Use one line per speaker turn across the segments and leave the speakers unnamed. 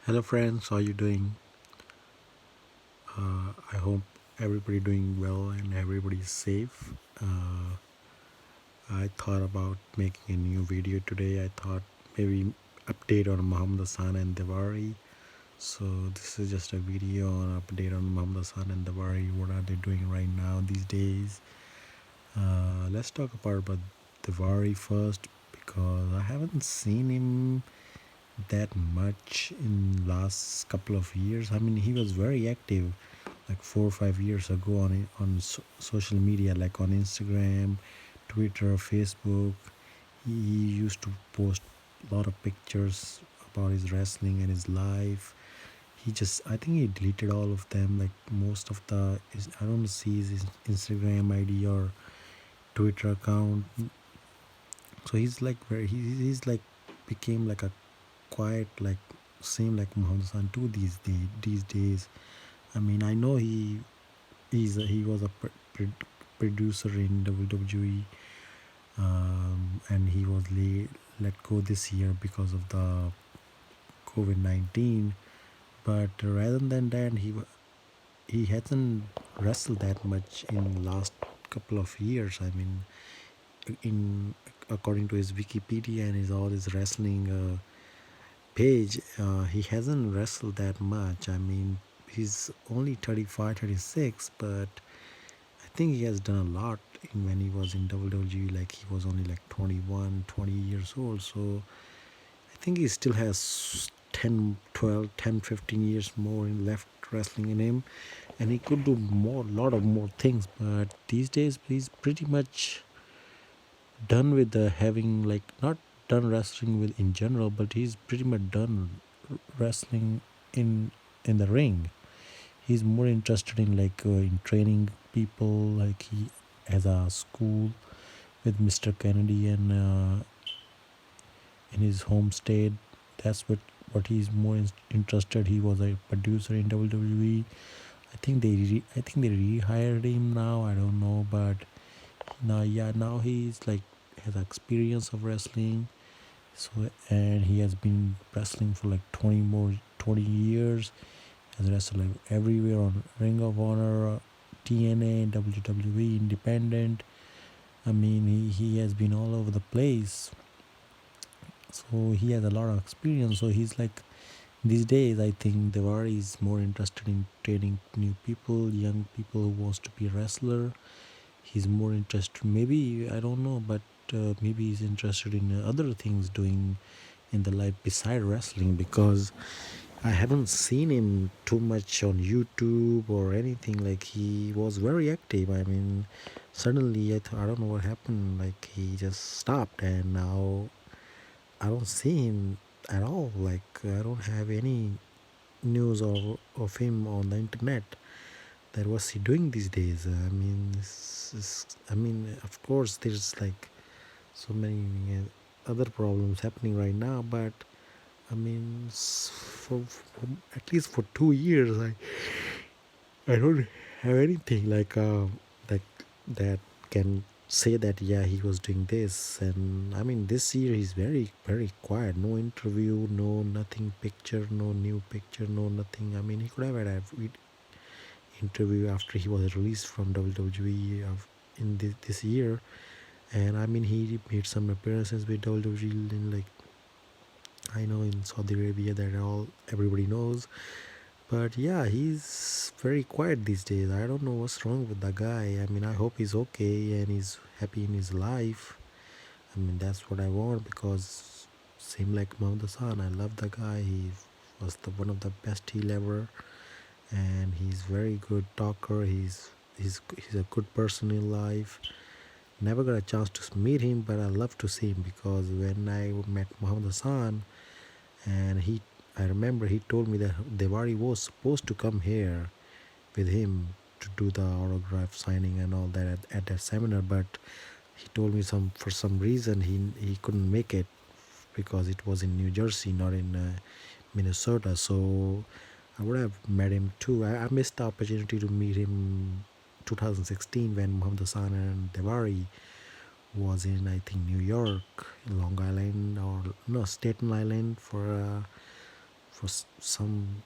Hello friends, how are you doing? I hope everybody doing well and everybody is safe. I thought about making a new video today. I thought maybe update on Muhammad Hassan and Daivari. So this is just a video on update on Muhammad Hassan and Daivari. What are they doing right now these days? Let's talk about Daivari first because I haven't seen him that much in last couple of years. I mean, he was very active like 4 or 5 years ago on social media, like on Instagram, Twitter, Facebook. He used to post a lot of pictures about his wrestling and his life. I think he deleted all of them. Like most of I don't see his Instagram ID or Twitter account. So he's like he's like became like a quiet, like same like Muhammad Hassan too these days. I mean, I know he was a producer in WWE, and he was let go this year because of the COVID-19. But rather than that, he hasn't wrestled that much in last couple of years. I mean, in according to his Wikipedia and his all his wrestling page, he hasn't wrestled that much. I mean, he's only 35, 36, but I think he has done a lot when he was in WWE. Like he was only like 21, 20 years old. So I think he still has 10, 12, 10, 15 years more in left wrestling in him. And he could do more, lot of more things. But these days, he's pretty much done with the having, like, not done wrestling with in general, but he's pretty much done wrestling in in the ring. He's more interested in like in training people. Like he has a school with Mr. Kennedy and in his home state. That's what he's more interested. He was a producer in WWE. I think they rehired him now. I don't know, but now he's like has experience of wrestling. So and he has been wrestling for like 20 years. Has wrestled like everywhere on Ring of Honor, TNA, WWE, Independent. I mean, he has been all over the place. So he has a lot of experience. So he's like, these days, I think Devari is more interested in training new people, young people who wants to be a wrestler. He's more interested, maybe, I don't know, but maybe he's interested in other things doing in the life beside wrestling because I haven't seen him too much on YouTube or anything. Like he was very active. I mean, suddenly I don't know what happened. Like he just stopped, and now I don't see him at all. Like I don't have any news of him on the internet. That what's he doing these days? I mean, I mean, of course, there's like so many other problems happening right now, but I mean, for at least for 2 years, I don't have anything like that can say that yeah he was doing this. And I mean this year he's very quiet. No interview, no nothing picture, no new picture, no nothing. I mean he could have had an interview after he was released from WWE in this year. And I mean he made some appearances with WWE in like I know in Saudi Arabia that all everybody knows. But yeah, he's very quiet these days. I don't know what's wrong with the guy. I mean, I hope he's okay and he's happy in his life. I mean, that's what I want because same like Muhammad Hassan, I love the guy. He was one of the best heel ever, and he's very good talker. He's a good person in life. Never got a chance to meet him, but I love to see him because when I met Muhammad Hassan, and I remember he told me that Devari was supposed to come here with him to do the autograph signing and all that at that seminar, but he told me for some reason he couldn't make it because it was in New Jersey, not in Minnesota. So I would have met him too. I missed the opportunity to meet him 2016 when Muhammad Hassan and Devari was in I think New York, Long Island, or no, Staten Island for for some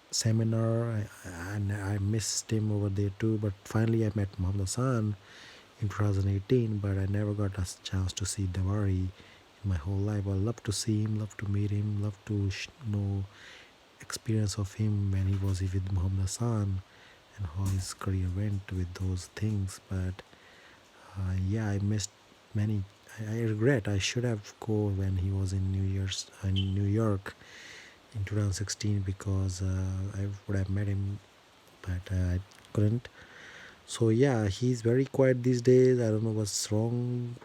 seminar, and I missed him over there too. But finally, I met Muhammad Hassan in 2018, but I never got a chance to see Daivari in my whole life. I love to see him, love to meet him, love to know experience of him when he was with Muhammad Hassan and how his career went with those things. But yeah, I missed many. I regret I should have go when he was in New York in 2016 because I would have met him, but I couldn't. So yeah, he's very quiet these days. I don't know what's wrong.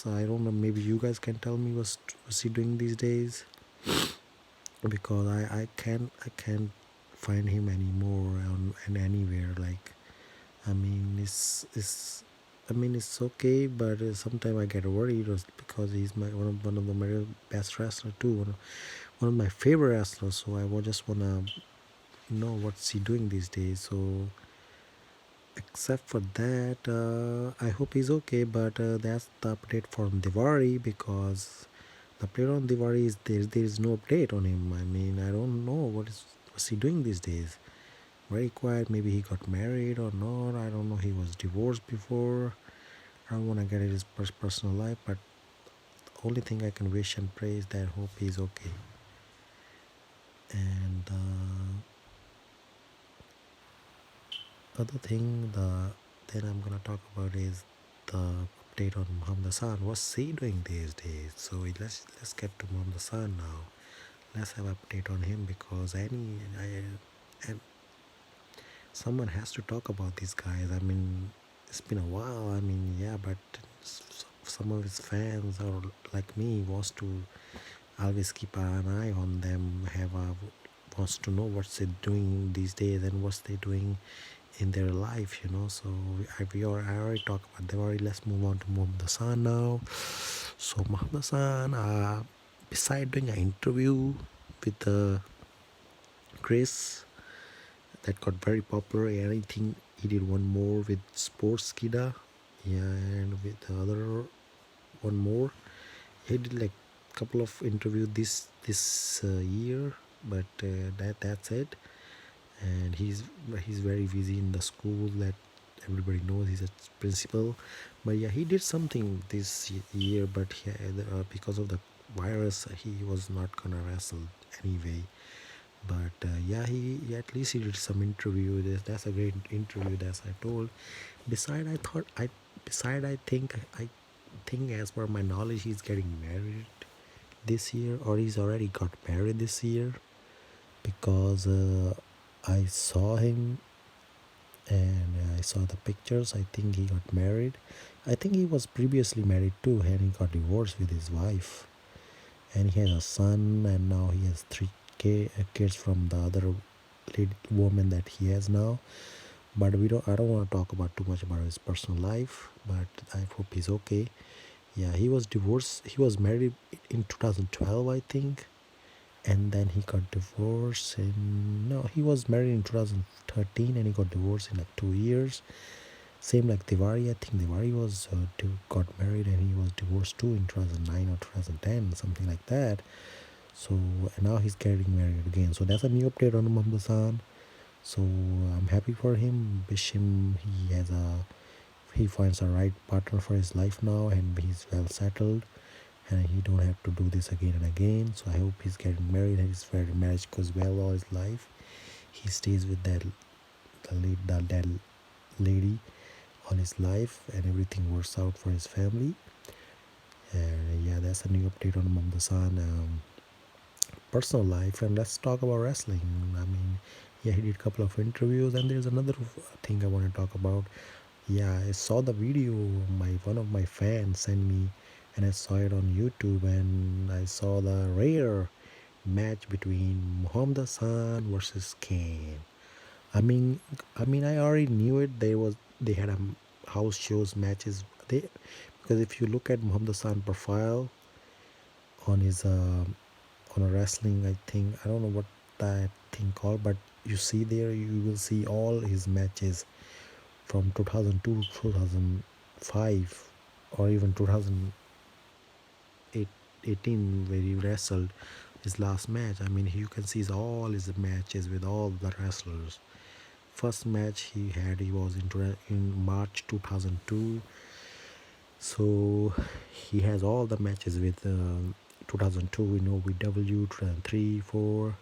I don't know. Maybe you guys can tell me what's he doing these days, because I can't find him anymore and anywhere. Like, I mean, it's okay, but sometimes I get worried because he's one of the my best wrestler too, one of my favorite wrestlers. So I would just wanna know what's he doing these days. So except for that, I hope he's okay. But that's the update from Diwali, because the update on Diwali is there is no update on him. I mean, I don't know what's he doing these days. Very quiet. Maybe he got married or not. I don't know. He was divorced before. I don't want to get into his personal life, but the only thing I can wish and pray is that hope he's okay. And other thing, the then I'm gonna talk about is the update on Muhammad Hassan. What's he doing these days? So let's get to Muhammad Hassan now. Let's have update on him, because someone has to talk about these guys. I mean, it's been a while. I mean, yeah, but some of his fans or like me wants to always keep an eye on them. Wants to know what's they doing these days and what's they doing in their life. So I already talked about them already. Let's move on to Muhammad Hassan now. So Muhammad Hassan, beside doing an interview with Chris that got very popular, and I think he did one more with Sports Kida, yeah, and with the other one more. He did like a couple of interviews this year, but that's it. And he's very busy in the school that everybody knows. He's a principal, but yeah, he did something this year, but because of the virus, he was not gonna wrestle anyway. But yeah, he at least he did some interview. That's a great interview, as I told. Beside, I thought I beside I think as per my knowledge, he's getting married this year, or he's already got married this year, because I saw him and I saw the pictures. I think he got married. I think he was previously married too, and he got divorced with his wife, and he has a son, and now he has three kids from the other woman that he has now. But I don't want to talk about too much about his personal life, but I hope he's okay. Yeah, he was divorced. He was married in 2012, I think, and then he got divorced. And no, he was married in 2013, and he got divorced in like 2 years. Same like Tiwari. I think Tiwari was got married and he was divorced too in 2009 or 2010, something like that. So and now he's getting married again. So that's a new update on Muhammad Hassan. So I'm happy for him. Wish him he finds a right partner for his life now, and he's well settled, and he don't have to do this again and again. So I hope he's getting married and his marriage goes well all his life. He stays with that lady all his life, and everything works out for his family. And yeah, that's a new update on Muhammad Hassan personal life. And let's talk about wrestling. I mean, yeah, he did a couple of interviews, and there's another thing I want to talk about. Yeah, I saw the video one of my fans sent me, and I saw it on YouTube, and I saw the rare match between Muhammad Hassan versus Kane. I mean, I already knew it. They had a house shows matches. Because if you look at Muhammad Hassan profile on his on a wrestling, I don't know what that thing called, but you see there, you will see all his matches from 2002 to 2005, or even 2018 where he wrestled. his last match. I mean, you can see all his matches with all the wrestlers. First match he had, he was in March 2002. So he has all the matches with 2002. We know with W 2003, 4.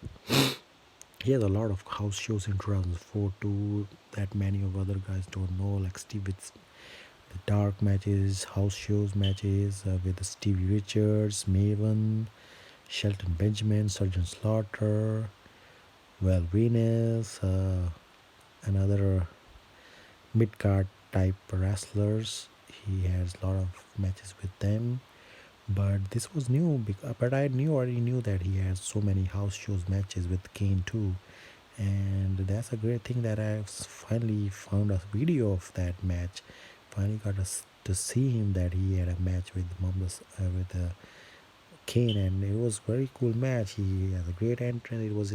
He has a lot of house shows in 2004 too that many of other guys don't know, like Steve with the dark matches, house shows matches with Stevie Richards, Maven, Shelton Benjamin, Sergeant Slaughter, Well Venus, and other mid card type wrestlers. He has a lot of matches with them. But this was new. But I already knew that he has so many house shows matches with Kane too, and that's a great thing that I finally found a video of that match. Finally got to see him that he had a match with Kane, and it was very cool match. He has a great entrance.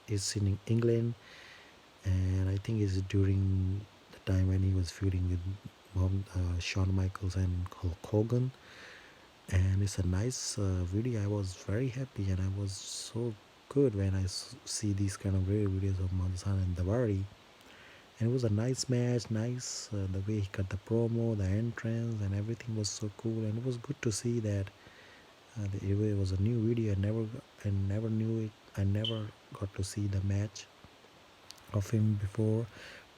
It's in England, and I think it's during the time when he was feuding with Shawn Michaels and Hulk Hogan. And it's a nice video. I was very happy, and I was so good when I see these kind of rare videos of Hassan and Daivari. And it was a nice match, nice the way he cut the promo, the entrance, and everything was so cool. And it was good to see that it was a new video. I never knew it. I never got to see the match of him before,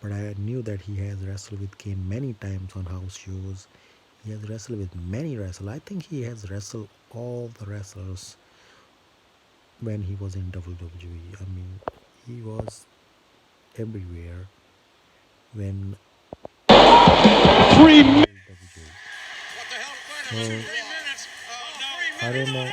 but I knew that he has wrestled with Kane many times on house shows. He has wrestled with many wrestlers. I think he has wrestled all the wrestlers when he was in WWE. I mean, he was everywhere when WWE. So I don't know.